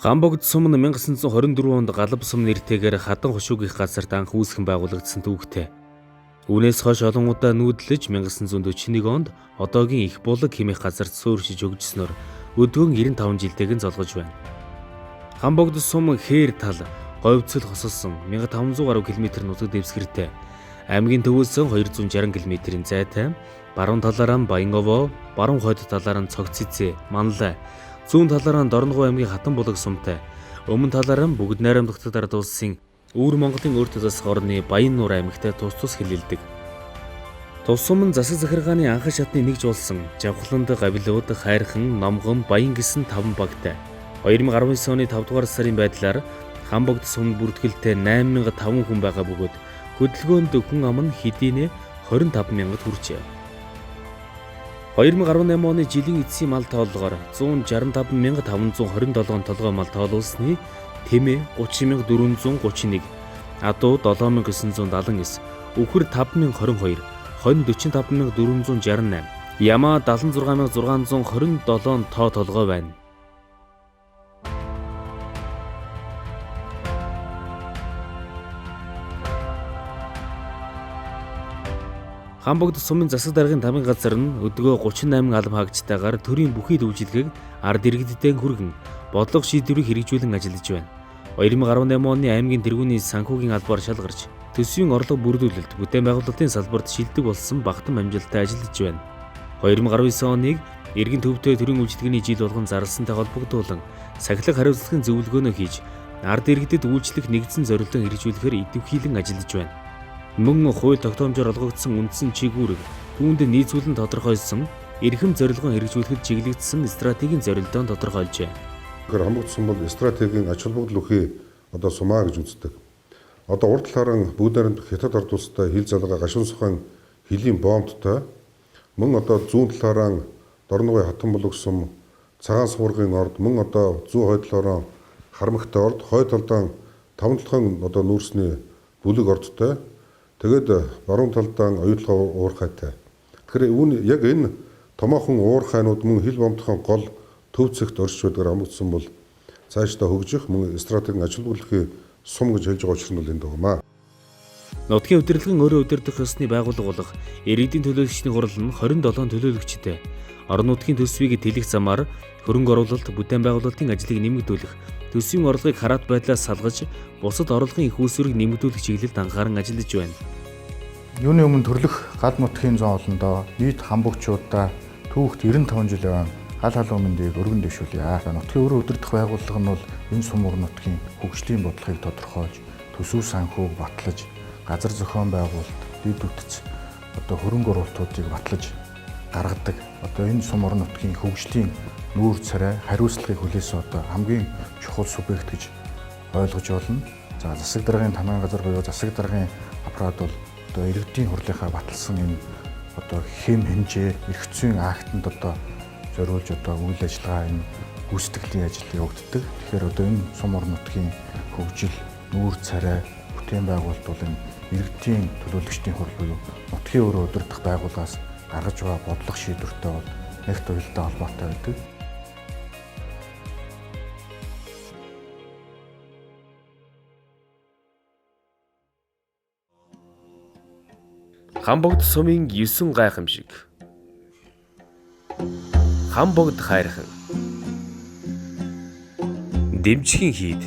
Ханбогд сумын 1924 онд галав сум нэртэйгээр хадан хушуугийнх газарт анх үүсгэн байгуулагдсан төвөгтэй. Үүнээс хойш олон удаа нүүдлэж 1941 онд одоогийн их булаг хэмээх газарт суурьшиж өгжснөөр өдгөн 95 жилтэйг нь золгож байна. Ханбогд сум хээр тал говьцол хосолсон 1500 гаруй км нутаг дэвсгэртэй. Аймгийн төвөөс 260 км-ийн зайтай, баруун талаараа Өмнөговь, баруун хойд талаараа Цогцэцээ, Манлай, зүүн талаараа Дорногов аймгийн хатан булаг сумтай, өмнө талаараа бүгд найрамдагтад ард улсын Өвөр Монголын өөрт засах орны Баян нуур аймагтай тус тус хэлэлдэг. Тус сум нь засаг захиргааны анхан шатны нэгж болсон Жавхланд, Гавилууд, Хайрхан, Номгон, Баян гэсэн 5 багтай. 2019 оны 5 дугаар сарын байдлаар Ханбогд сумд бүртгэлтэй 8500 хүн байгаа бөгөөд хөдөлгөөнд хүн ам нь хэдийнэ 25000-д хүрчээ. 2018 оны жилийн эцсийн мал тооллогоор 165527 толгой мал тоолуулсны тэмээ 30431, адуу 7979, үхэр 5022, хонь 45468, ямаа 76627 тоо толгой байна. Ханбогд сумын засаг даргын тамгын газар нь өдгөө 38 алба хаагчтайгаар төрийн бүхий дүүжилгээг ард иргэддээ хүргэн бодлого шийдвэрийг хэрэгжүүлэн ажиллаж байна. 2018 оны аймгийн тэргүүний санхүүгийн албаар шалгарч төсвийн орлого бүрдүүлэлт бүтээн байгуулалтын салбарт шилдэг болсон багтан амжилттай ажиллаж байна. 2019 оныг эргэн төвтэй төрийн үйлчилгээний жил болгон зарласантай холбогдуулан сахилга хариуцлагын зөвлөгөөнөө хийж ард иргэдэд үйлчлэх нэгдсэн зорилтоо хэрэгжүүлэхээр идэвхжүүлэн ажиллаж байна. Мөн хууль тогтоомжоор олгогдсон үндсэн чиглэлүүд түүнд нийцүүлэн тодорхойлсон эрхэм зорилгоо хэрэгжүүлэхэд чиглэгдсэн стратегийн зорилтоо тодорхойлжээ. Тэгэхээр Ханбогд сум бол стратегийн ач холбогдол өгөхий сумаа гэж үздэг. Урд талаараа бүгд найрамд хятад ард улстай хил залгаа гашуун сухайн хилийн боомттой, мөн зүүн талаараа Дорногов хатан булаг сум, цагаан суургын орд, мөн зүүн хойд талаараа Хармагтай орд, хойд талдаа 5 толгойн нүүрсний бүлэг ордтой. Тэгээд баруун талдаа оюутлага уурхайтай. Тэгэхээр яг энэ томоохон уурхайнууд мөн хил бомтхон гол төв цэгт оршиж байдаг Ханбогд сум бол цаашдаа хөгжих мөн стратегийн ач холбогдлын сум гэж хэлж байгаа учраас нь энэ дагмаа. Нутгийн удирдлагын өөрөө удирдах ёсны байгууллага болох иргэдийн төлөөлөгчдийн хурал нь 27 төлөөлөгчтэй. Орон нутгийн төсвийг тэлэх замаар хөрөнгө оруулалт, бүтээн байгуулалтын ажлыг нэмэгдүүлэх, төсвийн орлогыг хараат байдлаас салгаж, бусад орлогын их үүсвэрийг нэмэгдүүлэх чиглэлд анхааран ажиллаж байна. Юуны өмнө төрлөх гал нутгийн зон олондоо нийт хамбогчуудаа түүхт 95 жил явсан гал халуун мэндийг өргөн дэвшүүлье. Нутгийн өөрөө удирдах байгууллага нь бол энэ сум өр нутгийн хөгжлийн бодлогыг тодорхойлж, төсөв санхүүг батлаж, газар зохион байгуулалт, дэд үтц хөрөнгө оруулалтуудыг батлаж гаргадаг. Энэ сум өр нутгийн хөгжлийн нүүр царай, хариуцлагыг хүлээсэн хамгийн чухал субъект гэж ойлгож болно. За засаг даргын тамгын газар буюу засаг даргын аппарат бол иргэдийн хурлынхаа баталсан энэ хэм хэмжээ, эрх зүйн актанд зориулж үйл ажиллагаа энэ гүйцэтгэлийн ажил явагддаг. Тэгэхээр энэ сум ор нутгийн хөгжил, нүүр царай, бүтээн байгуулалт бол энэ иргэдийн төлөөлөгчдийн хурал буюу нутгийн өөрөө удирдах байгууллагаас гаргаж байгаа бодлого шийдвэртэй бол нэгт уялдаа холбоотой байдаг. Ханбогд сумын 9 гайхамшиг. Ханбогд хайрхан. Дэмжихийн хийд.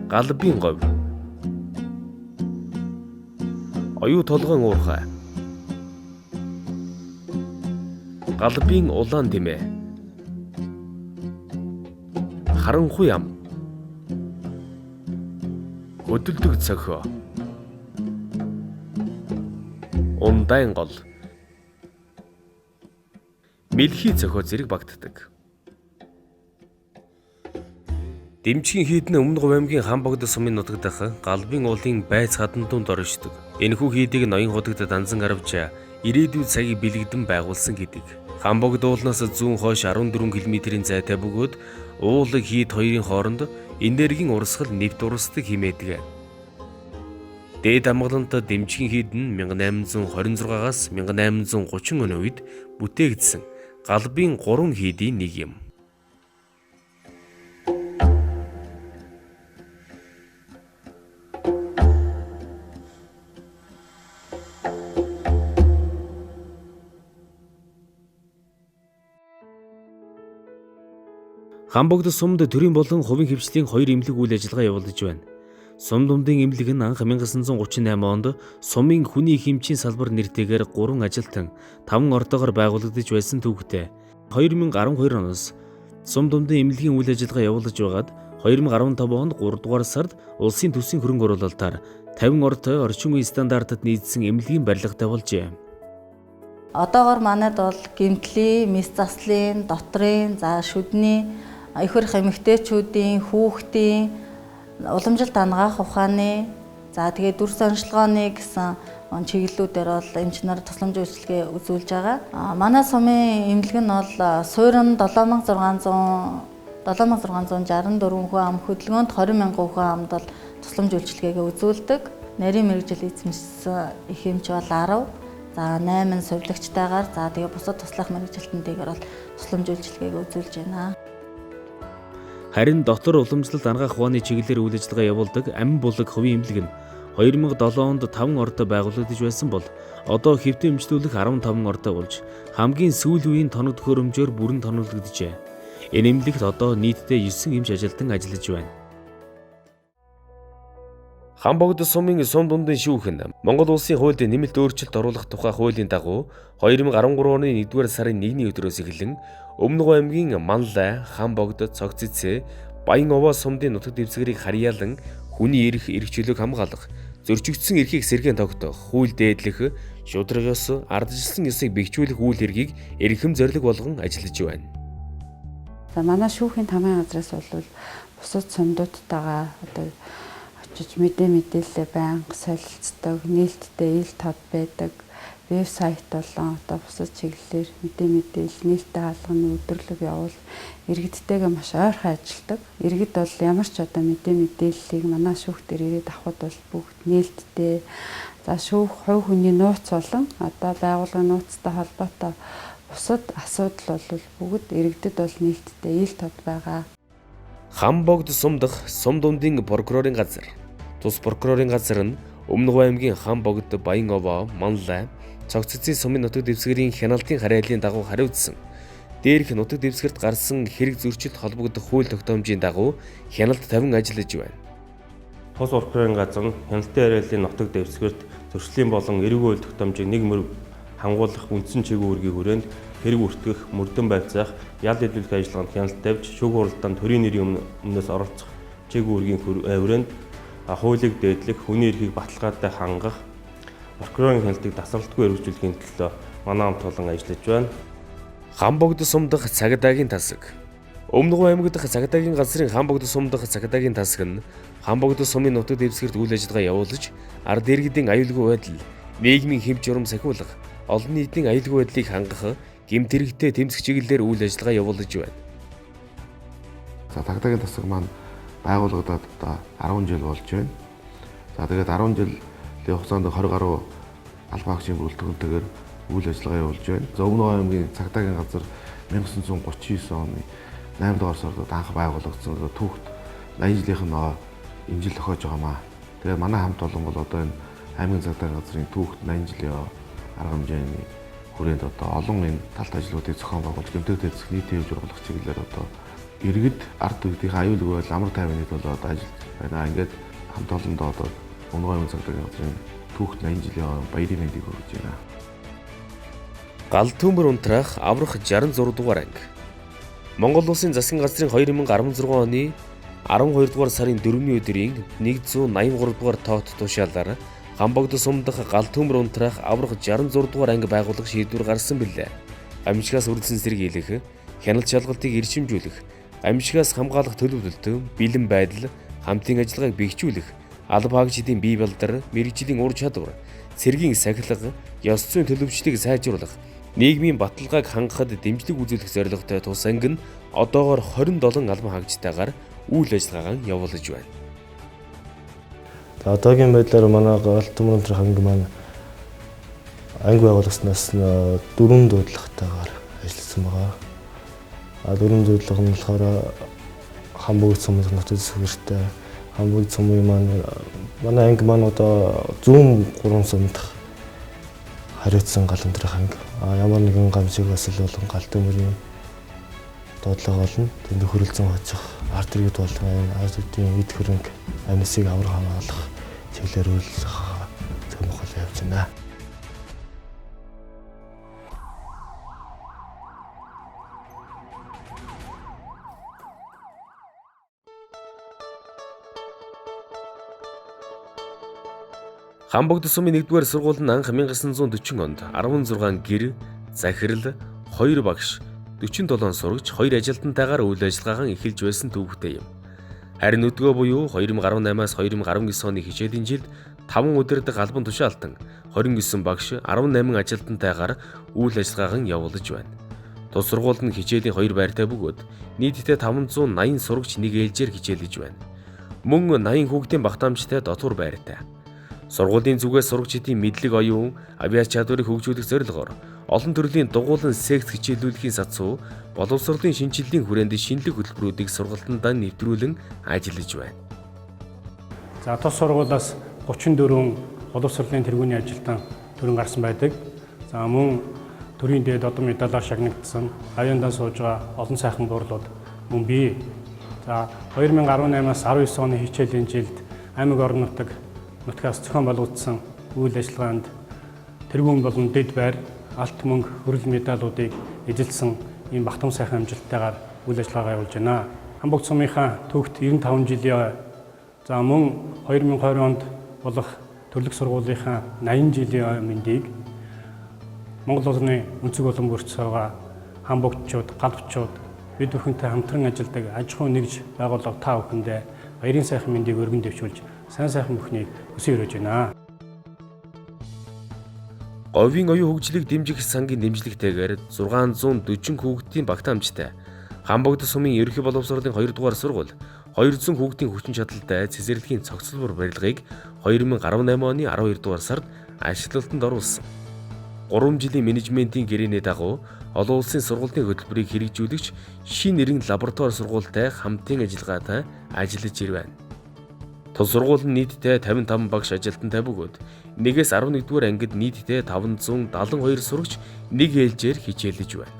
Галбын говь. Оюу толгойн уурхай. Галбын улаан тэмээ. Харанхуй ам. Хөдөлдөг цохио. Ундаан гол. Мэлхий цохио зэрэг багтдаг. Дэмчгийн хийдэн Өмнөговь аймгийн Ханбогд сумын нутаг дах галбын уулын байц хадан дунд оршдог. Энэхүү хийдийг ноён худагт данзан гаравж ирээдүйн цагийг бэлэгдэн байгуулсан гэдэг. Ханбогд уулнаас зүүн хойш 14 км-ийн зайтай бөгөөд уулаг хийд хоёрын хооронд энергийн урсгал нэвт урсдаг хэмээдэг. Дээд амгалантай дэмчгийн хийдэн 1826-аас 1830 оны үед бүтээгдсэн галбын 3 хийдийн нэг юм. Ханбогд сумд төрийн болон хувийн хвшлийн 2 эмнэлэг үйл ажиллагаа явуулж байна. Сум дундын эмнэлэг нь анх 1938 онд сумын хүний хэмжийн салбар нэртэйгээр 3 ажилтан 5 ортоогоор байгуулагдаж байсан төвхтэй. 2012 оноос сум дундын эмнэлгийн үйл ажиллагаа явуулж байгаад 2015 онд 3 дугаар сард улсын төсвийн хөрөнгө оруулалтаар 50 ортой орчин үеийн стандартад нийцсэн эмнэлгийн барилга тавилжээ. Одоогоор манайд бол гэмтлийн, мис заслын, дотрын, шүдний, их хөрх эмэгтэйчүүдийн, хүүхдийн уламжилт ангаах ухааны, тэгээд дүрс онцлогооны гэсэн чиглэлүүдээр бол эмч нар тусламж үйлчилгээ үзүүлж байгаа. Манай сумын эмнэлэг нь бол суурин 7664 хүн ам, хөдөлгөөнд 20,000 хүн амд бол тусламж үйлчилгээгээ үзүүлдэг. Нарийн мэргэжил эзэмшсэн их эмч бол 10, 8 сувилагчтайгаар, тэгээд бусад туслах мэргэжилтэнтэйгээр бол тусламж үйлчилгээгээ үзүүлж байна. Харин дотор уламжлалт ангаах ухааны чиглэлээр үйл ажиллагаа явуулдаг Амин булаг хувийн эмнэлэг нь 2007 онд 5 ортой байгуулагдаж байсан бол одоо хэвтэн эмчлүүлэх 15 ортой болж хамгийн сүүлийн үеийн тоног төхөөрөмжөөр бүрэн тоноглогджээ. Энэ эмнэлэгт одоо нийтдээ 9 эмч ажилтан ажиллаж байна. Ханбогд сумын сум дундын шүүх нь Монгол улсын хуульд нэмэлт өөрчлөлт оруулах тухай хуулийн дагуу 2013 оны 1-р сарын 1-ний өдрөөс эхлэн Өмнөговь аймгийн Манлай, Ханбогд, Цогцэцээ, Баян-Овоо сумдын нутаг дэвсгэрийг харьяалан хүний эрх чөлөөг хамгаалах, зөрчигдсөн эрхийг сэргээн тогтоох, хууль дээдлэх, шудраг ёс, ардчилсан ёсыг бэхжүүлэх үйл хэргийг эрхэм зорилго болгон ажиллаж байна. За манай шүүхийн тамгын газраас бол бусад сумдуудтайгаа одоо очиж мэдээлэлээ байнга солилцдог, нээлттэй ил тод байдаг. Вебсайт болон одоо бусад чиглэлээр мэдээлэл нээлттэй хаалганы өдөрлөг явуул иргэдтэйгээ маш ойрхон ажилладаг. Иргэд бол ямар ч одоо мэдээллийг манай шүүх дээр ирээд авахд бол бүгд нээлттэй. За шүүх хувь хүний нууц болон одоо байгууллагын нууцтай холбоотой бусад асуудал бол бүгд иргэдэд бол нээлттэй ил тод байгаа. Ханбогд сум дахь сум дундын прокурорын газар. Тус прокурорын газар нь Өмнөговь аймгийн Ханбогд, Баян-Овоо, Манлай, Цогцэцээ сумын нутаг дэвсгэрийн хяналтын харьяаллын дагуу хариуцсан. Дээрх нутаг дэвсгэрт гарсан хэрэг зөрчилд холбогдох хууль тогтоомжийн дагуу хяналт тавин ажиллаж байна. Тус прокурорын газар нь хяналтын харьяаллын нутаг дэвсгэрт зөрчлийн болон эрүүг хууль тогтоомжийг нэг мөр хангуулах үндсэн чиглэл үүргийн хүрээнд хэрэг үртгэх, мөрдөн байцаах, ял илүүлэх ажиллагаанд хяналт тавьж шүүх хуралдаанд төрийн нэрийн өмнөөс оролцох чиглэл үүргийн хүрээнд хуулийг дээдлэх, хүний эрхийг баталгаатай хангах, прокурорын хяналтыг тасралтгүй хэрэгжүүлэхийн төлөө манай хамт олон ажиллаж байна. Ханбогд сум дахь цагдаагийн тасаг. Өмнөговь аймаг дахь цагдаагийн газрын Ханбогд сум дахь цагдаагийн тасаг нь Ханбогд сумын нутаг дэвсгэрт үйл ажиллагаа явуулж, ард иргэдийн аюулгүй байдал, нийгмийн хэв журам сахиулах, олон нийтийн аюулгүй байдлыг хангах, гэмт хэрэгтээ тэмцэх чиглэлээр үйл ажиллагаа явуулж байна. За цагдаагийн тасаг маань байгуулагдаад одоо 10 жил болж байна. За тэгээд 10 жилийн хугацаанд 20 гаруй албан хаагчийн бүрэлдэхүүнтэйгээр үйл ажиллагаа явуулж байна. За Өмнөговь аймгийн цагдаагийн газар 1939 оны 8 дугаар сард анх байгуулагдсан. Түүхт 80 жилийнх нь энэ жил тохиож байгаамаа. Тэгээд манай хамт олон бол одоо энэ аймгийн цагдаагийн газрын түүхт 80 жилийн арга хэмжээний хүрээнд одоо олон энэ талт ажлуудыг зохион байгуулж гэмтэгтэй зэх нийтийн хэмжээ оруулах чиглэлээр одоо иргэд ард иргэдийн аюулгүй байдал амар тайвныг бол одоо ажиллаж байна. Ингээд хамт олондоо одоо Өмнөговь аймгийн цагдаагийн газрын түүхт 80 жилийн баярын мэндийг хүргэж байна. Гал төмөр унтраах аврах 66 дугаар анги. Монгол улсын засгийн газрын 2016 оны 12 дугаар сарын 4-ний өдрийн 183 дугаар тоот тушаалаар Ханбогд сум дахь гал төмөр унтраах аврах 66 дугаар анги байгуулах шийдвэр гарсан билээ. Амьжигаас үрдсэн сэргийлэх, хяналт шалгалтыг эрчимжүүлэх, амьжигаас хамгаалах төлөвлөлт, бэлэн байдал, хамтын ажиллагааг бэхжүүлэх, алба хаагчдын бие балдар, мэрэгжлийн ур чадвар, цэргийн сахилга, ёс зүйн төлөвчлөлийг сайжруулах, нийгмийн баталгааг хангахад дэмжлэг үзүүлэх зорилготой тус анги нь одоогоор 27 албан хаагчтайгаар үйл ажиллагаа явуулж байна. За одоогийн байдлаар манай гал төмөр өнтрөх анги маань анги байгуулснаас 4 дуудлагатайгаар ажилласан байгаа. Дөрвөн зөвлөх нь болохоор Ханбогд сумын нутаг дэвсгэртэй Ханбогд сумын манай анги маань одоо 103 сумд хариуцсан гал өнтрөх анги. Ямар нэгэн гамшиг басал болон гал төмөрийн дуудлага болно. Тэнд хөрөлцөн хожих, арт иргэд болгон ардын эд хөрөнгө амьсыг аврах хамгаалах чиглэлээр үйл зөвмөхөл явж байна. Ханбогд сумын 1-р сургууль нь анх 1940 онд 16 гэр, захирал, 2 багш, 47 сурагч, 2 ажилтнтайгаар үйл ажиллагаагаа эхэлж байсан төвөгтэй юм. Харин өдгөө буюу 2018-аас 2019 оны хичээлийн жилд 5 удирдах албан тушаалтан, 29 багш, 18 ажилтнтайгаар үйл ажиллагаагаа явуулж байна. Тус сургуульд нь хичээлийн 2 байртай бөгөөд нийтдээ 580 сурагч нэг ээлжээр хичээлж байна. Мөн 80 хүүхдийн багтаамжтай дотор байртай. Сургуулийн зүгээс сурагчдын мэдлэг оюун, авиач чадварыг хөгжүүлэх зорилгоор олон төрлийн дугуйлан секц хичээллүүлэхийн сацуу, боловсролын шинжилгээний хүрээнд шинэлэг хөтөлбөрүүдийг сургалтандаа нэвтрүүлэн ажиллаж байна. За тус сургуулиас 34 боловсролын тэргүүний ажилтан төрөн гарсан байдаг. За мөн төрийн дээд одон медалаар шагнагдсан, аюулдан сууж байгаа олон сайхан дурлууд мөн бий. За 2018-аас 19 оны хичээлийн жилд аймаг орон нутгаас зохион байгуулагдсан үйл ажиллагаанд тэргүүн болон дэд байр, алт мөнгө, хөрөл медалуудыг эзэлсэн ийм бахтам сайхан амжилттайгаар үйл ажиллагаа явуулж байна. Ханбогд сумынхаа түүхт 95 жилийн за мөн 2020 онд болох төрлөх сургуулийнхаа 80 жилийн мэндийг Монгол улсны өнцөг болон бүрцөөгөө ханбогдчууд, галбчууд бид бүхэнтэй хамтран ажилладаг аж ахуйн нэгж байгууллага та бүхэндээ баярын сайхан мэндийг өргөн дэвшүүлж сайн сайхан бүхнийг хүсэн өрөөж байна. Говийн оюун хөгжлийг дэмжих сангийн дэмжлэгтэйгээр 640 хүүхдийн багтаамжтай Ханбогд сумын ерөнхий боловсролын 2 дугаар сургууль 200 хүүхдийн хүчин чадалтай цэцэрлэгийн цогцлбор барилгыг 2018 оны 12 дугаар сард ашиглалтанд оруулсан. 3 жилийн менежментийн гэрээний дагуу олон улсын сургуулийн хөтөлбөрийг хэрэгжүүлэгч шинэ нэрийн лаборатори сургуультай хамтын ажиллагаатай ажиллаж ирвэн. Тус сургууль нь нийтдээ 55 багш ажилтнтай бөгөөд 1-ээс 11-р ангид нийтдээ 572 сурагч нэг ээлжээр хичээлж байна.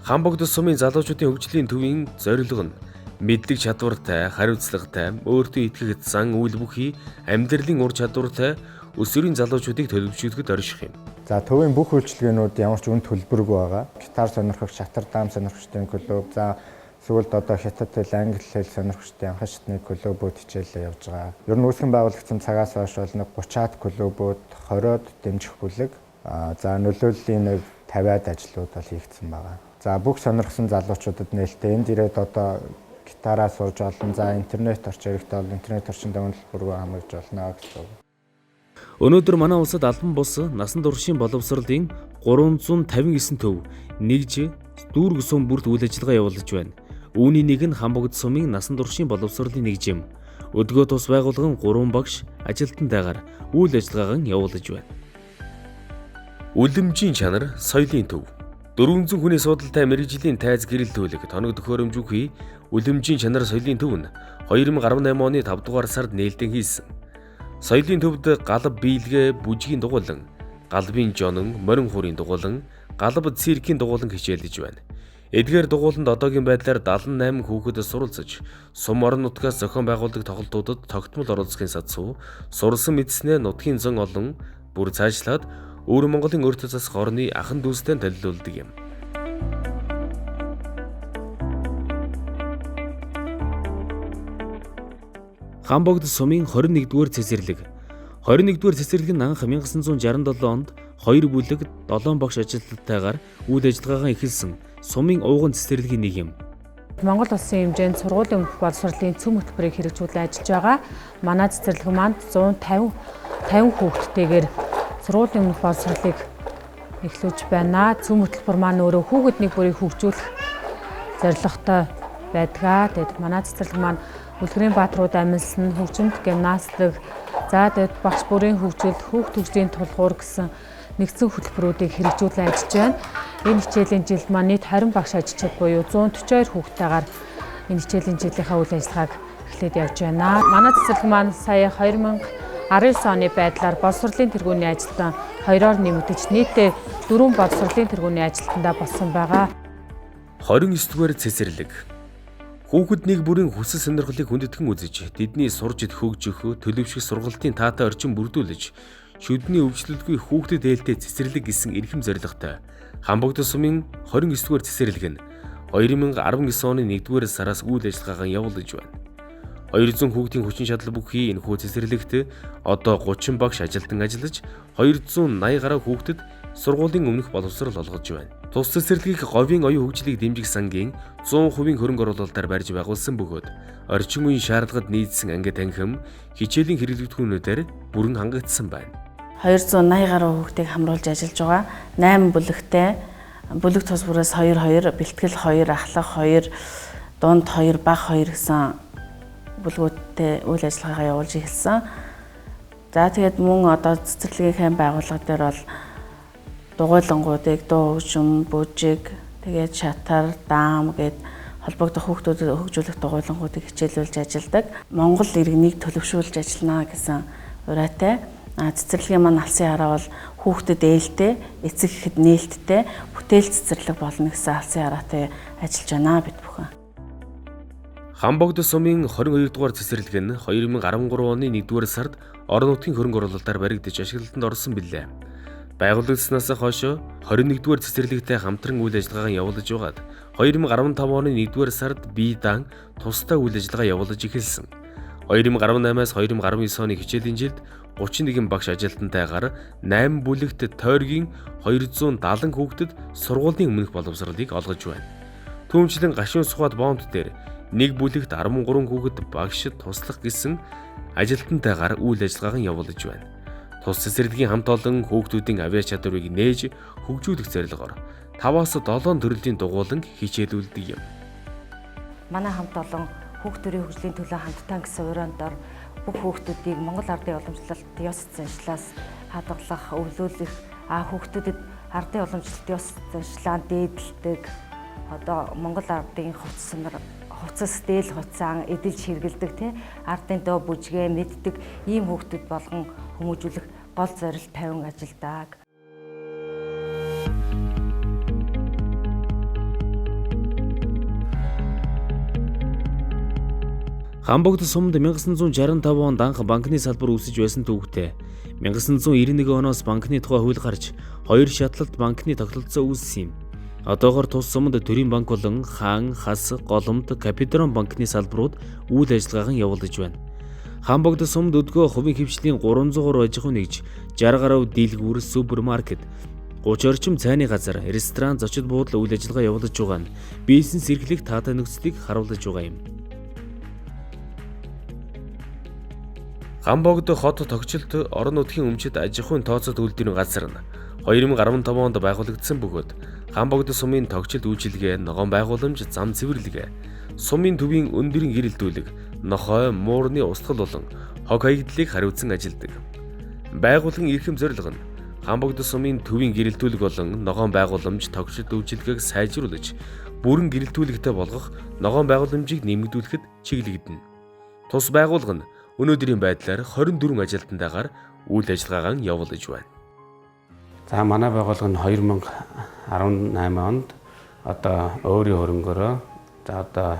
Ханбогд сумын залуучуудын хөгжлийн төвийн зорилго нь мэдлэг чадвартай, хариуцлагатай, өөртөө итгэх зан үйл бүхий, амьдралын ур чадвартай өсвөрийн залуучуудыг төлөвшүүлэхэд орших юм. За төвийн бүх үйлчилгээнүүд ямар ч үн төлбөргүй байгаа. Гитар сонирхогч, шатар даам сонирхогчдын клуб, за сүүлд одоо хятад хэл, англи хэл сонирхогчдын анхан шатны клубүүд хичээлээ явж байгаа. Ер нь үүсгэн байгуулагдсан цагаас хойш бол нэг 30-аад клубүүд 20-од дэмжих бүлэг, за нөлөөллийн нэг 50-аад ажлууд бол хийгдсэн байгаа. За бүх сонирхсан залуучуудад нээлттэй энд ирээд одоо гитараа сууж олон, за интернет орч хэрэгтэй бол интернет орчинд төлбөргөө хамгаалж болно гэсэн. Өнөөдөр манай улсад албан бус насан туршийн боловсролын 359 төв нэгж дүүрэг сум бүрт үйл ажиллагаа явуулж байна. Үүний нэг нь Ханбогд сумын насан туршийн боловсролын нэгжим. Өдгөө тус байгуулгын 3 багш ажилтнтайгаар үйл ажиллагаа явуулж байна. Үлэмжийн чанар, соёлын төв. 400 хүний судалтай мэрэгжлийн тайз гэрэлтүүлэг тоног төхөөрөмжгүй үлэмжийн чанар соёлын төв нь 2018 оны 5 дугаар сард нээлтэн хийсэн. Соёлын төвд галб бийлгээ бүжгийн дугуйлан, галбын жонон, морин хуурын дугуйлан, галб циркийн дугуйлан хичээлж байна. Эдгээр дугуйланд одоогийн байдлаар 78 хүүхэд суралцж, сум орон нутгаас зохион байгуулдаг тоглолтуудад тогтмол оролцохын сацуу, сурсан мэдснээ нутгийн зан олон бүр цаашлаад өөр Монголын өртө засах орны ахан дүүстэй төлөвлөдөг юм. Ханбогд сумын 21-р цэцэрлэг. 21-р цэцэрлэг нь анх 1967 онд 2 бүлэг 7 багш ажилтнуудтайгаар үйл ажиллагаагаа эхэлсэн сумын ууган цэцэрлэгийн нэг юм. Монгол улсын хэмжээнд сургуулийн өмнөх боловсролын цөм хөтөлбөрийг хэрэгжүүлэн ажиллаж байгаа. Манай цэцэрлэг маань 150 хүүхэдтэйгээр сургуулийн өмнөх боловсролыг эхлүүлж байна. Цөм хөтөлбөр маань өөрөө хүүхэд нэг бүрийг хөгжүүлэх зорилготой байдаг. Тэгэд манай цэцэрлэг маань үлгэрийн баатрууд амилсан, хөгжимт гимнастик, за тэгэд багш бүрийн хөгжил, хүүхд хөгжлийн тулгуур гэсэн нэгдсэн хөтөлбөрүүдийг хэрэгжүүлэн ажиллаж байна. Энэ хичээлийн жилд маань нийт 20 багш ажилчид буюу 142 хүүхдтэйгээр энэ хичээлийн жилийнхаа үйл ажиллагааг эхлээд явж байна. Манай цэцэрлэг маань сая 2019 оны байдлаар боловсролын тэргүүний ажилтан 2-оор нэмэгдэж нийтдээ 4 боловсролын тэргүүний ажилтнаа болсон байгаа. 29-р цэцэрлэг. Хүүхэд нэг бүрийн хүсэл сонирхлыг хүндэтгэн үзэж, тэдний сурж хөгжих, төлөвшөх сургалтын таатай орчин бүрдүүлж, шүдний өвчлөлгүй хүүхдэд ээлтэй цэцэрлэг гэсэн эрхэм зорилготой Ханбогд сумын 29-р цэцэрлэг нь 2019 оны 1-р сараас үйл ажиллагаагаа явуулж байна. 200 хүүхдийн хүчин чадал бүхий энэхүү цэцэрлэгт одоо 30 багш ажилтан ажиллаж 280 гаруй хүүхдэд сургуулийн өмнөх боловсрол олгож байна. Тус цэцэрлэгийг говийн оюун хөгжлийг дэмжих сангийн 100% хөрөнгө оруулалтаар барьж байгуулсан бөгөөд орчин үеийн шаардлагад нийцсэн анги танхим хичээлийн хэрэглэгдэхүүнүүдээр бүрэн хангагдсан байна. 280 гаруй хүүхдийг хамруулж ажиллаж байгаа. 8 бүлэгтэй. Бүлэг тус бүрээс 2, бэлтгэл 2, ахлах 2, дунд 2, баг 2 гэсэн бүлгүүдтэй үйл ажиллагаагаа явуулж эхэлсэн. За тэгээд мөн одоо цэцэрлэгийн байгууллага дээр бол дугуйлангуудыг дуу хөгжим, бүжиг, тэгээд шатар, даам гээд холбогдох хүүхдүүдэд хөгжүүлэх дугуйлангуудыг хичээлүүлж ажилладаг. Монгол иргэнийг төлөвшүүлж ажиллана гэсэн ураатай. Цэцэрлэгийн маань алсын хараа бол хүүхдэд ээлтэй, эцэг ихэд нээлттэй, бүтээл цэцэрлэг болно гэсэн алсын хараатай ажиллаж байна бид бүхэн. Ханбогд сумын 22-р цэцэрлэг нь 2013 оны 1-р сард орон нутгийн хөрөнгө оруулалтаар баригдаж ашиглалтанд орсон билээ. Байгуулагдсанаас хойш 21-р цэцэрлэгтэй хамтран үйл ажиллагаагаа явуулж байгаад 2015 оны 1-р сард бие даан тусдаа үйл ажиллагаа явуулж эхэлсэн. 2018-аас 2019 оны хичээлийн жилд 31 багш ажилтнтайгаар 8 бүлэгт тойргийн 270 хүүхдэд сургуулийн өмнөх боловсролыг олгож байна. Түүнчлэн гашуун сухад боомт дээр нэг бүлэгт 13 хүүхэд багшид туслах гэсэн ажилтнтайгаар үйл ажиллагааг явуулж байна. Тус цэцэрлэгийн хамт олон хүүхдүүдийн авиа чадварыг нээж хөгжүүлэх зорилгоор 5-аас 7 төрлийн дугуулан хичээлүүлдэг юм. Манай хамт олон хүүхдүүдийн хөгжлийн төлөө хамтдаа гэсэн уран дор бүх хүүхдүүдийг Монгол ардын уламжлалт ёс заншлаас хадгалах, өвлүүлэх, хүүхдүүдэд ардын уламжлалт ёс заншлаа дээдэлдэг. Одоо Монгол ардын хувцас, дээл хуцаан эдэлж хэрэгэлдэг ардын дөө бүжгээ мэддэг ийм хүүхдүүд болгон хүмүүжүүлэх гол зорилт тавин ажилдаг. Ханбогд сумд 1965 онд анх банкны салбар үүсэж байсан төвөгтэй 1991 оноос банкны тухай хууль гарч 2 шатлалт банкны тогтолцоо үүссэн юм. Одоогоор тус сумд төрийн банк болон хаан, хас, голомт, капитрон банкны салбарууд үйл ажиллагааг явуулж байна. Ханбогд сумд өдгөө хувийн хвшлийн 300 гаруй аж ахуй нэгж 60 гаруй дийлгүүр, супермаркет, 30 орчим цайны газар, ресторан, зочид буудлын үйл ажиллагаа явуулж байгаа нь бизнес эрхлэх таатай нөхцөлийг харуулж байгаа юм. Ханбогд хот тогтчлолт орон нутгийн өмчит аж ахуйн тооцоо төлөвлөлийн газар нь 2015 онд байгуулагдсан бөгөөд Ханбогд сумын тогтчлолт үйлчилгээ, ногоон байгууламж, зам цэвэрлэгээ, сумын төвийн өндөрийн гэрэлтүүлэг, нохой, муурны устгал болон хог хаягдлыг хариуцсан ажилладаг. Байгууллагын эрхэм зорилго нь Ханбогд сумын төвийн гэрэлтүүлэг болон ногоон байгууламж тогтчлолт үйлчилгээг сайжруулж, бүрэн гэрэлтүүлэгтэй болгох ногоон байгууламжийг нэмэгдүүлэхэд чиглэгдэнэ. Тус байгууллага нь өнөөдрийн байдлаар 24 ажилтнтайгаар үйл ажиллагаагаа явуулж байна. За манай байгууллага нь 2018 онд одоо өөрийн хөрөнгөөрөө за одоо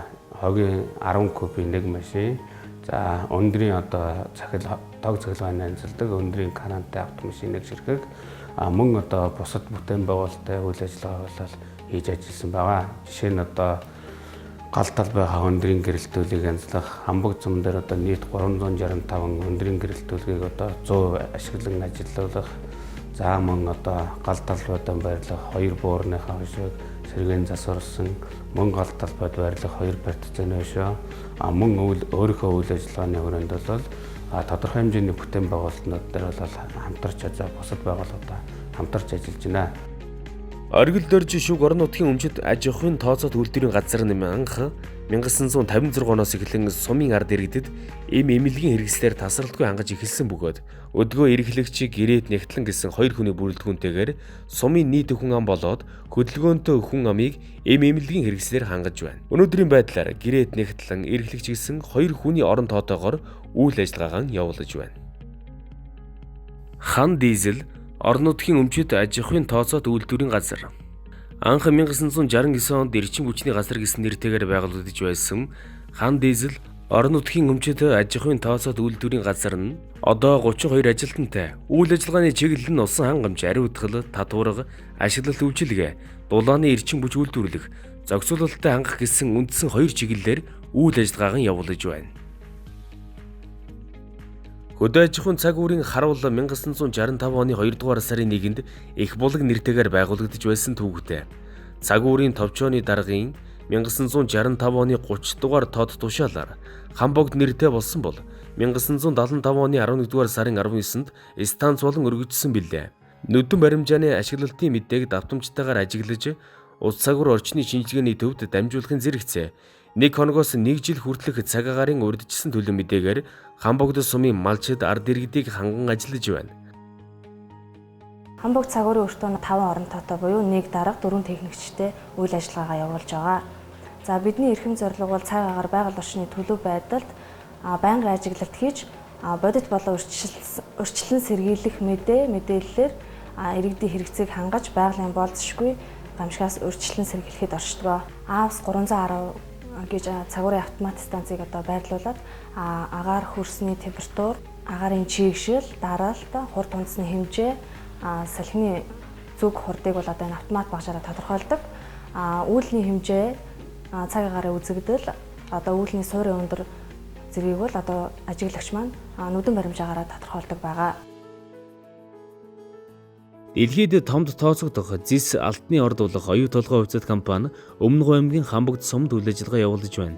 хогийн 10 кубын нэг машин, за өндрийн одоо тог цахилгааны анзалдаг өндрийн канантай автомашин нэг ширхэг мөн одоо бусад бүтээн байгуулалттай үйл ажиллагаа хийж ажилласан байгаа. Жишээ нь одоо гал тал байгаа өндрийн гэрэлтүүлгийг янзлах Ханбогд сум дээр одоо нийт 365 өндрийн гэрэлтүүлгийг одоо 100% ашиглан ажиллуулах. За мөн одоо гал талбайд байрлах 2 буурныхаа хойшоо сэргээн засварсан, мөн гал талбайд байрлах 2 партизаны хойшоо мөн өөрийнхөө үйл ажиллагааны хүрээнд бол тодорхой хэмжээний бүтээн байгуулалтнууд дээр бол хамтарч бусад байгууллагуудаа хамтарч ажиллаж байна. Оргил дөрж шүүг орон нутгийн өмчөд аж ахуйн тооцоод үйлдвэрийн газар нэм анх 1956 оноос эхлэн сумын ард иргэдэд эмнэлгийн хэрэгслээр тасралтгүй хангаж эхэлсэн бөгөөд өдгөө эрхлэгч гэрээт нэгтлэн гэсэн 2 хүний бүрэлдэхүүнтэйгээр сумын нийт хүн ам болоод хөдөлгөөнтэй хүн амыг эмнэлгийн хэрэгслээр хангаж байна. Өнөөдрийн байдлаар гэрээт нэгтлэн эрхлэгч гэсэн 2 хүний орон тоотойгоор үйл ажиллагаагаа явуулж байна. Хан дизель орон нутгийн өмчөд аж ахуйн тооцоод үйлдвэрийн газар. Анх 1969 онд эрчим хүчний газар гэсэн нэртэйгээр байгуулагдаж байсан Хан дизель орон нутгийн өмчөд аж ахуйн тооцоод үйлдвэрийн газар нь одоо 32 ажилтнтай. Үйл ажиллагааны чиглэл нь усан хангамж, ариутгал, татварга, ашиглалт үйлчилгээ, дулааны эрчим хүч үйлдвэрлэх, зохицуулалттай хангах гэсэн үндсэн 2 чиглэлээр үйл ажиллагаагаа явуулж байна. Хөдөө аж ахуйн цаг үүрийн харуул 1965 оны 2 дугаар сарын 1-нд их булаг нэртэйгээр байгуулагдаж байсан түүхтэй. Цаг үүрийн товчооны даргын 1965 оны 30 дугаар тод тушаалаар Ханбогд нэртэй болсон бол 1975 оны 11 дугаар сарын 19-нд станц болон өргөжсөн билээ. Нүдэн баримжааны ашиглалтын мэдээг давтамжтайгаар ажиглаж улс цагуур орчны шинжилгээний төвд дамжуулахын зэрэгцээ. 1 хоногоос 1 жил хүртэлх цаг агаарын урьдчилсан төлөв мэдээгээр Ханбогд сумын малчид ард иргэдийг ханган ажиллаж байна. Ханбогд цагуурын өртөө 5 орон тоотой буюу 1 дарга 4 техникчтэй үйл ажиллагаагаа явуулж байгаа. За бидний эрхэм зорилго бол цаг агаар байгаль орчны төлөв байдалд байнгын ажиглалт хийж бодит болон өрчлөн сэргийлэх мэдээллээр иргэдийн хэрэгцээг хангаж байгалийн болзошгүй гамшигаас өрчлөн сэргийлэхэд оршдог. АВС 310 гэж цагуурын автомат станцыг одоо байрлуулад агаар хөрсний температур, агаарын чийгшил, дараалт, хурд унтсны хэмжээ, салхины зүг хурдыг бол одоо энэ автомат багшаараа тодорхойлдог. Үүлний хэмжээ, цаг агаарын үзэгдэл, одоо үүлний суурийн өндөр зэргийг бол одоо ажиглагч маань нүдэн баримжаагаараа тодорхойлдог байгаа. Дэлхийд томд тооцогдох зис алтны орд болох оюу толгой хувьцат компани Өмнөговь аймгийн Ханбогд сумд үйл ажиллагаа явуулж байна.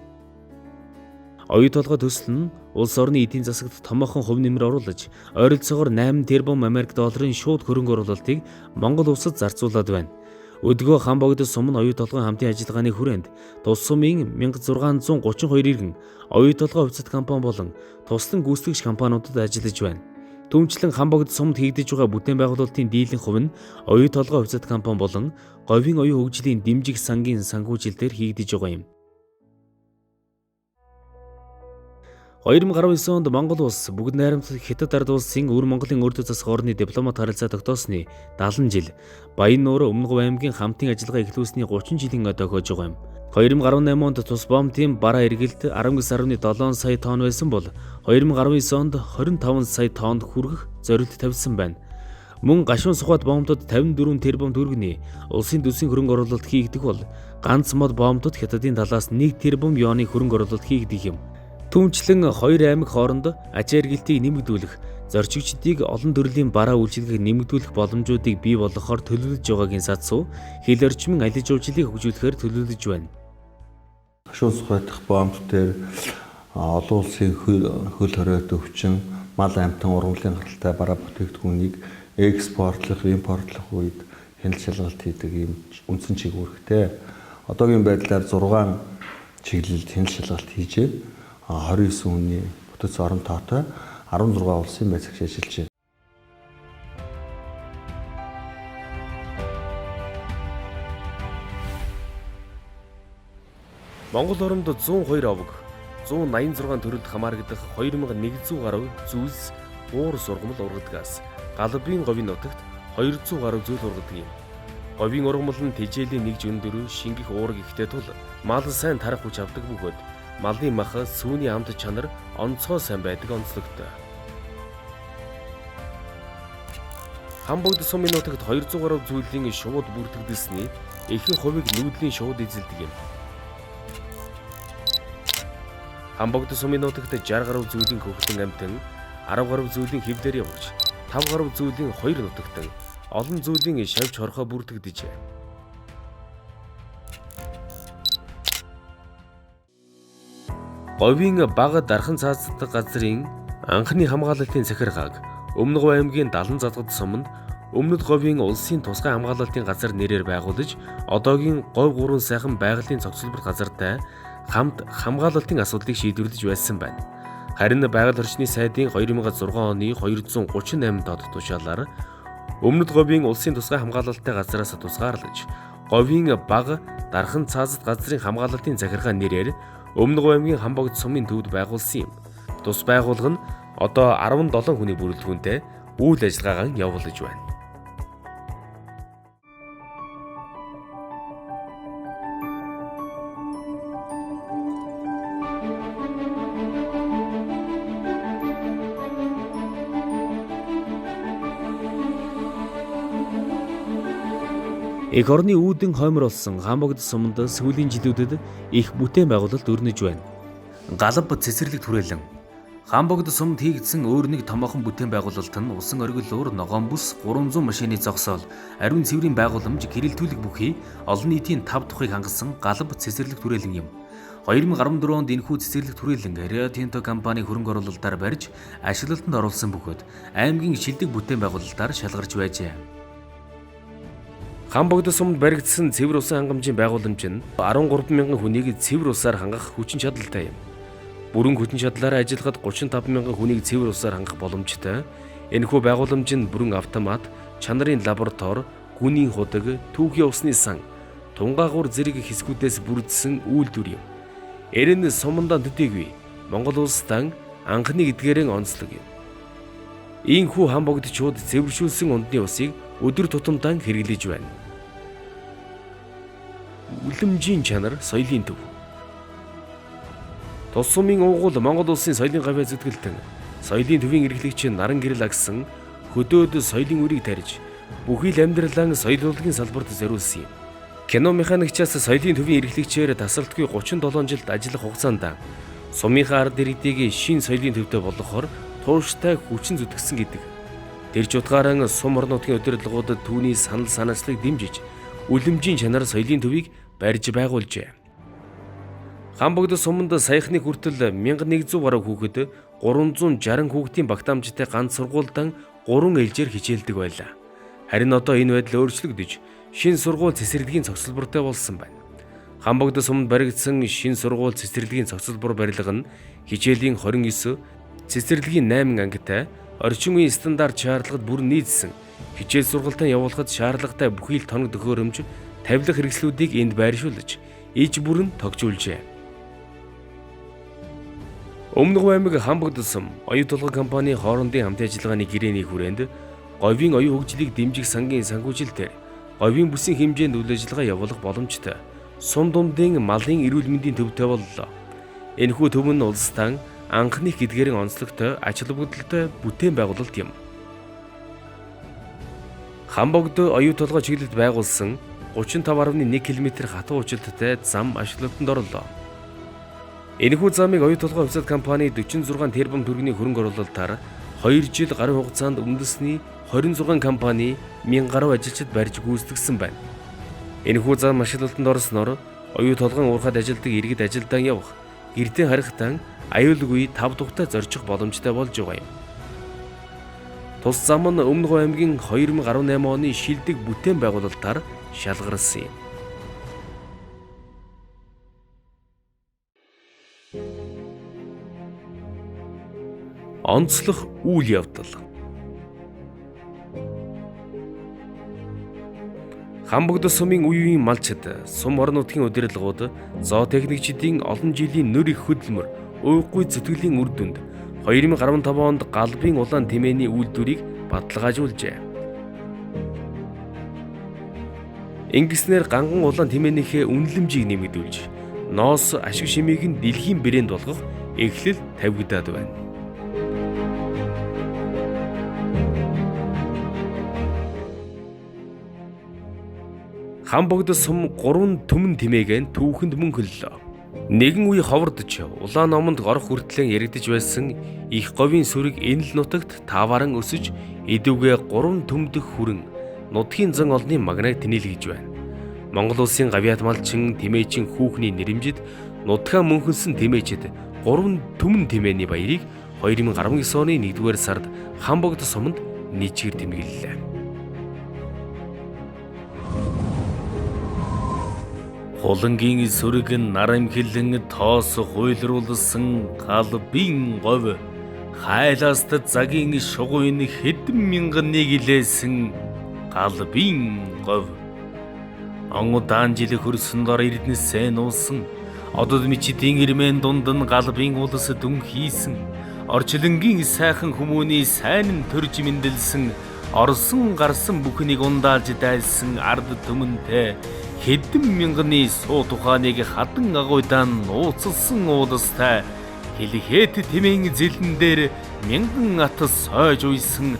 Оюу толгой төсөл нь улс орны эдийн засагт томоохон хувь нэмэр оруулаж, ойролцоогоор 8 тэрбум Америк долларын шууд хөрөнгө оруулалтыг Монгол улсад зарцуулаад байна. Өдгөө Ханбогд сум нь оюу толгой хамтын ажиллагааны хүрээнд тус сумын 1632 иргэн оюу толгой хувьцат компани болон туслан гүйцэтгэгч компаниудад ажиллаж байна. Түүнчлэн Ханбогд сумд хийгдэж байгаа бүтээн байгуулалтын дийлэн хувь нь оюу толгой хувьцат компани болон говийн оюу хөгжлийн дэмжих сангийн санхүүжилтээр хийгдэж байгаа юм. 2019 онд Монгол улс бүгд найрамд Хятад ард улсын өвөр Монголын урд засах орны дипломат харилцаа тогтоосны 70 жил, Баян нуур Өмнөговь аймгийн хамтын ажиллагаа эхлүүлсний 30 жилийн тохиож байгаа юм. 2018 онд тус бомбын бараа эргэлт 19.7 сая тонн байсан бол 2019 онд 25 сая тоннд хүрэх зорилт тавьсан байна. Мөн гашуун сухад бомбдод 54 тэрбум төгрөгийн улсын төсвийн хөрөнгө оруулалт хийгдэх бол ганц мод бомбдод Хятадын талаас 1 тэрбум юаны хөрөнгө оруулалт хийгдэх юм. Түүнчлэн 2 аймаг хооронд ачаа эргэлтийг нэмэгдүүлэх, зорчигчдыг олон төрлийн бараа үйлчилгээг нэмэгдүүлэх боломжуудыг бий болгохоор төлөвлөж байгаагийн сацуу хил орчмын алиж уучлалыг хөгжүүлэхээр төлөвлөж байна. Гашуун сухадах бомб дээр олон улсын хөл хориот өвчин, мал амьтан ургамлын гаралтай бараа бүтээгдэхүүнийг экспортлох, импортлох үед хяналт шалгалт хийдэг ийм үндсэн чиглэлтэй. Одоогийн байдлаар 6 чиглэлд хяналт шалгалт хийжээ. 29 хүний бүтэц орон тоотой 16 улсын байцаагч ажиллаж байна. Монгол оронд 102 овог, 186 төрөлд хамаарагдах 2100 гаруй зүйлс уур сургамал ургадгаас галбын говийн нутагт 200 гаруй зүйл ургадаг юм. Говийн ургамал нь тэжээлийн нэг жөндөрөө шингэх уураг ихтэй тул мал сайн тарах хүч авдаг бөгөөд малын мах сүүний амт чанар онцгой сайн байдаг онцлогтой. Ханбогд сумын нутагт 200 гаруй зүйлийн шууд бүртгэгдсэний ихэнх хувийг нүүдлийн шууд эзэлдэг юм. Ханбогд сумын нутагт 60 гаруй зүйлийн хөвгтөн амьтан, 10 гаруй зүйлийн хэвлэр явж, 5 гаруй зүйлийн 2 нутагтан олон зүйлийн шавж хорхоо бүртгэжээ. Говийн бага дархан цааздаг газрын анхны хамгаалалтын захиргааг Өмнөговь аймгийн 70 задгад суманд Өмнөговийн улсын тусгай хамгаалалтын газар нэрээр байгуулж, одоогийн говь 3 сайхан байгалийн цогцлбор газартай хамт хамгаалалтын асуудлыг шийдвэрлэж байсан байна. Харин байгаль орчны сайдын 2006 оны 238 доод тушаалаар Өмнөговийн улсын тусгай хамгаалалтын газараас тусгаарлаж, говийн бага дархан цаазд газрын хамгаалалтын захиргаа нэрээр Өмнөговь аймгийн Ханбогд сумын төвд байгуулсан юм. Тус байгууллага нь одоо 17 хүний бүрэлдэхүүнтэй үйл ажиллагаагаа явуулж байна. Эх орны үүдэн хоймор болсон Ханбогд суманд сүүлийн жилүүдэд их бүтээн байгуулалт өрнөж байна. Галав цэцэрлэг түрээлэн Ханбогд сумд хийгдсэн өөр нэг томоохон бүтээн байгуулалт нь усан оргил уур ногоон бүс 300 машины зогсоол, ариун цэврийн байгууламж, гэрэлтүүлэг бүхий олон нийтийн 5 тухыг хангасан галав цэцэрлэг түрээлэн юм. 2014 онд энэхүү цэцэрлэг түрээлэн Rio Tinto компани хөрөнгө оруулалтаар барьж ашиглалтанд оруулсан бөгөөд аймгийн шилдэг бүтээн байгуулалтаар шалгарч байжээ. Ханбогд сумд баригдсан цэвэр усан хангамжийн байгууламж нь 13 мянган хүнийг цэвэр усаар хангах хүчин чадалтай юм. Бүрэн хүчин чадлаараа ажиллахад 35 мянган хүнийг цэвэр усаар хангах боломжтой. Энэхүү байгууламж нь бүрэн автомат, чанарын лаборатори, гүнийн худаг, түүхийн усны сан, тунгаагуур зэрэг хэсгүүдээс бүрдсэн үйлдвэр юм. Эрен сумандаа төдийгүй Монгол улстай анхны эдгээрэн онцлог юм. Ийхүү Ханбогдчууд цэвэршүүлсэн ундны усыг өдөр тутамдаа хэрэглэж байна. Үлэмжийн чанар, соёлын төв. Тус сумын уугуул Монгол улсын соёлын гавьяа зүтгэлтэн, соёлын төвийн эрхлэгч Наран гэрэл агсан хөдөөд соёлын үрийг тарьж, бүхий л амьдралаа соёлуулгын салбарт зориулсан юм. Кино механикчаас соёлын төвийн эрхлэгчээр тасралтгүй 37 жилд ажиллах хугацаанд сумынхаа ард иргэдийг шин соёлын төвтэй болгохоор тууштай хүчин зүтгэсэн гэдэг. Тэр ч утгаараа сум орон нутгийн удирдлагуудад түүний санал санаачлыг дэмжиж, үлэмжийн чанар соёлын төвийг барьж байгуулжээ. Ханбогд суманд саяхны хүртэл 1100 гаруй хүүхэд 360 хүүхдийн багтаамжтай ганц сургуультай 3 ээлжээр хичээлдэг байлаа. Харин одоо энэ байдал өөрчлөгдөж, шинэ сургууль цэцэрлэгийн цогцлбортой болсон байна. Ханбогд суманд баригдсан шинэ сургууль цэцэрлэгийн цогцлбор барилга нь хичээлийн 29, цэцэрлэгийн 8 ангитай, орчин үеийн стандарт шаардлагад бүр нийцсэн хичээл сургалтаа явуулахад шаардлагатай бүхий л тоног төхөөрөмж, тавилах хэрэгслүүдийг энд байршуулж, иж бүрэн тогтжуулжээ. Өмнөговь аймаг Ханбогд сум оюутолгой компани хоорондын хамт ажиллагааны гэрээний хүрээнд говийн оюун хөгжлийг дэмжих сангийн санхүүжилтээр говийн бүсийн хэмжээнд үйл ажиллагаа явуулах боломжтой. Сум дундын малын эрүүл мэндийн төвтэй боллоо. Энэхүү төв нь улстай анхны эдгээрэн онцлогтой ач холбогдолтой бүтээн байгуулалт юм. Ханбогд оюутолгой чиглэлд байгуулсан 35.1 км хатуу училттай зам ашиглалтанд орлоо. Энэхүү замыг оюутолгой хувьсгал компани 46 тэрбум төгрөгийн хөрөнгө оруулалтаар 2 жил гарын хугацаанд үндэсний 26 компани 1000 гаруй ажилчид барьж гүйцэтгэсэн байна. Энэхүү зам ашиглалтанд орсноор оюутолгойн уурхад ажилдаг иргэд ажилдаа явах, гэртээ харихтаа аюулгүй 5 тухтай зорчих боломжтой болж байгаа юм. Тус зам нь Өмнөговь аймгийн 2018 оны шилдэг бүтээн байгуулалтаар шалгарсан юм. Онцлог үйл явдал. Ханбогд сумын үеийн малчид, сум орон нутгийн удирдлагууд, зоотехникчдийн олон жилийн нөр их хөдөлмөр, ууггүй зүтгэлийн үр дүнд 2015 онд галбын улаан тэмээний үйлдвэрийг баталгаажуулжээ. Ингэснээр ганган улаан тэмээнийхээ үнэлэмжийг нэмэгдүүлж, ноос ашиг шимийг нь дэлхийн брэнд болгох эхлэл тавигдаад байна. Ханбогд сум 3 түмэн тэмээгэн түүхэнд мөн хөллөө. Нэгэн үе ховордож улаан номонд орох хүртлэн яригдж байсан их говийн сүрэг энэ л нутагт тавааран өсөж идүүгээ 3 төмдөх хүрэн нутгийн зан олны магнайт нийлгэж байна. Монгол улсын гавьяат малчин тэмээчин хүүхний нэрэмжид нутгаа мөнхөнсөн тэмээчид 3 төмөн тэмээний баярыг 2019 оны 1-р сард Ханбогд суманд нийчгэр тэмдэглэлээ. Хулангийн сүрэг нарамхилэн тоос хуйлруулсан галбын говь хайласт загийн шугуйн хэдэн мянган нэглээсэн галбын говь онгудаан жил хөрсөн дор эрдэнэсээ нуусан одод мичидийн ирмэн дунд нь галбын улс дүн хийсэн орчлонгийн сайхан хүмүүний сайн нь төрж мэндэлсэн орсон гарсан бүхнийг ундаалж дайлсан ард түмэнтэй хэдэн мянганы суу тухайныг хадан агуйдаан нууцлсан уудастай хэлхээт тэмээн зэлэн дээр мянган ат сойж уйсан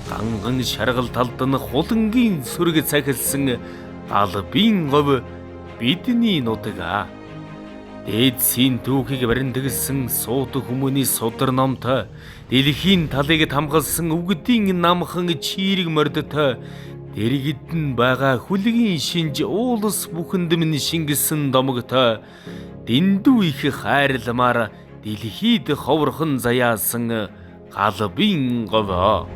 ганган шаргал талд нь хулангийн сүрэг цахилсан галбын говь бидний нутгаа дээдсийн түүхийг баримтгсан сууд хүмүүний судар номтой дэлхийн талыг хамгаалсан өвгдийн намхан чирэг мордтой дэрэгдэн байгаа хүлгийн шинж уулс бүхэнд минь шингэсэн домогтой дэндүү их хайрламаар дэлхийд ховорхон заяасан галбын говь